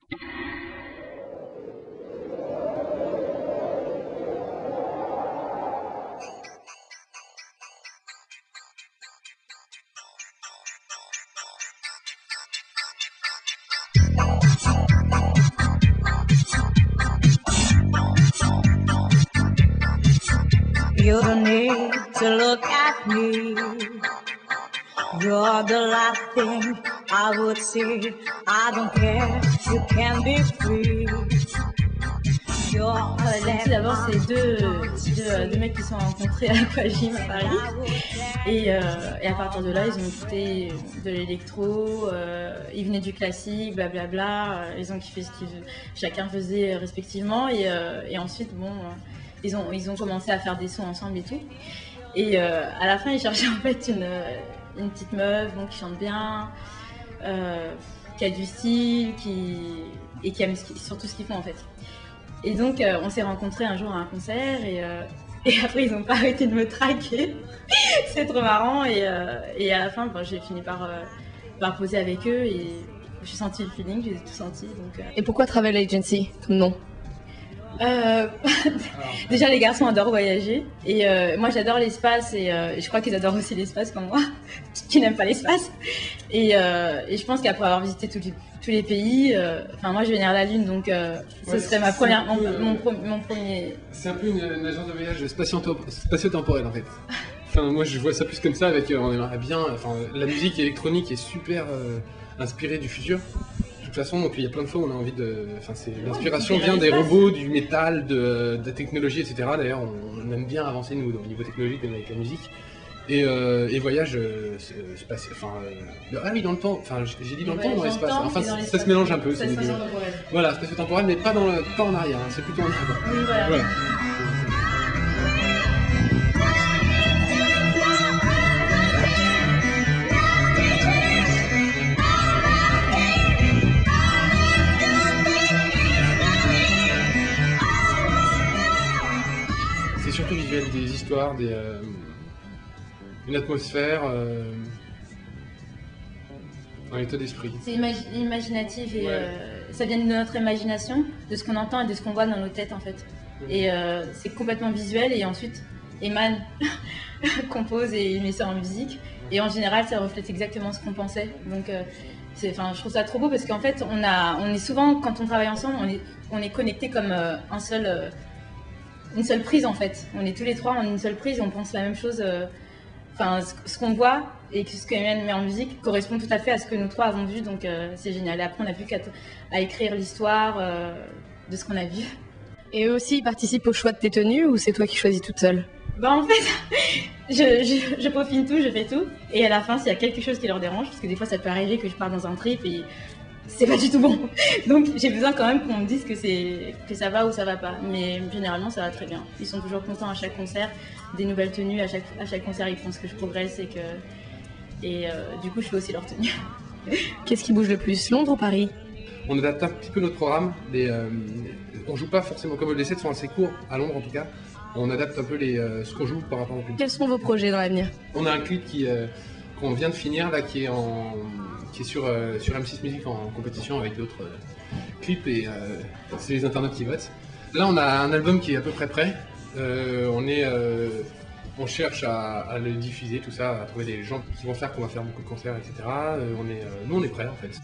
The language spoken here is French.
You don't need to look at me. You're the last thing I would see. I don't care, you can be free. Gentil, d'abord, c'est deux mecs qui se sont rencontrés à l'Aquagym à Paris. Et à partir de là, ils ont écouté de l'électro, ils venaient du classique, blablabla. Ils ont kiffé ce que chacun faisait respectivement. Et ensuite, bon, ils ont commencé à faire des sons ensemble et tout. Et à la fin, ils cherchaient en fait une petite meuf bon, qui chante bien, qui a du style, et qui aime surtout ce qu'ils font en fait. Et donc, on s'est rencontrés un jour à un concert et après, ils n'ont pas arrêté de me traquer. C'est trop marrant. Et à la fin, bon, j'ai fini par poser avec eux et j'ai senti le feeling, j'ai tout senti. Donc, Et pourquoi Travel Agency comme nom? Déjà, les garçons adorent voyager et moi, j'adore l'espace et je crois qu'ils adorent aussi l'espace comme moi, qui n'aiment pas l'espace. Et je pense qu'après avoir visité tous les pays, moi, je vais venir à la Lune, donc ce serait mon premier. C'est un peu une agence de voyage spatio-temporelle en fait. Enfin, moi, je vois ça plus comme ça. Avec, on aimerait bien. Enfin, la musique électronique est super inspirée du futur. De toute façon, donc il y a plein de fois où on a envie de. Enfin, l'inspiration vient des robots, du métal, de la technologie, etc. D'ailleurs, on aime bien avancer nous au niveau technologique avec la musique. Et voyage spatial. Ah oui, dans le temps. Enfin, j'ai dit dans le temps ou dans l'espace. Enfin, ça se mélange un peu. Spatio-temporel. Voilà, spatio-temporel, mais pas en arrière. Hein, c'est plutôt en avant. Oui, voilà. C'est surtout visuel, des histoires, une atmosphère, un état d'esprit. C'est imaginatif et ça vient de notre imagination, de ce qu'on entend et de ce qu'on voit dans nos têtes en fait. Et c'est complètement visuel et ensuite Eman compose et il met ça en musique. Et en général, ça reflète exactement ce qu'on pensait. Donc je trouve ça trop beau parce qu'en fait, on est souvent, quand on travaille ensemble, on est connectés comme une seule prise en fait. On est tous les trois en une seule prise, on pense la même chose. Ce qu'on voit et ce que Eman met en musique correspond tout à fait à ce que nous trois avons vu, donc c'est génial. Et après, on n'a plus qu'à écrire l'histoire de ce qu'on a vu. Et eux aussi, ils participent au choix de tes tenues ou c'est toi qui choisis toute seule? En fait, je peaufine tout, je fais tout. Et à la fin, s'il y a quelque chose qui leur dérange, parce que des fois, ça peut arriver que je pars dans un trip et c'est pas du tout bon. Donc j'ai besoin quand même qu'on me dise que ça va ou ça va pas. Mais généralement ça va très bien. Ils sont toujours contents à chaque concert, des nouvelles tenues, à chaque concert ils pensent que je progresse et du coup je fais aussi leur tenue. Qu'est-ce qui bouge le plus, Londres ou Paris? On adapte un petit peu notre programme. On joue pas forcément comme les sets sont assez courts, à Londres en tout cas. On adapte un peu ce qu'on joue par rapport au public. Quels sont vos projets dans l'avenir? On a un clip qu'on vient de finir là, qui est sur M6 Music en compétition avec d'autres clips et c'est les internautes qui votent. Là on a un album qui est à peu près prêt. On cherche à le diffuser, tout ça, à trouver des gens qui vont faire qu'on va faire beaucoup de concerts, etc. Nous on est prêts en fait.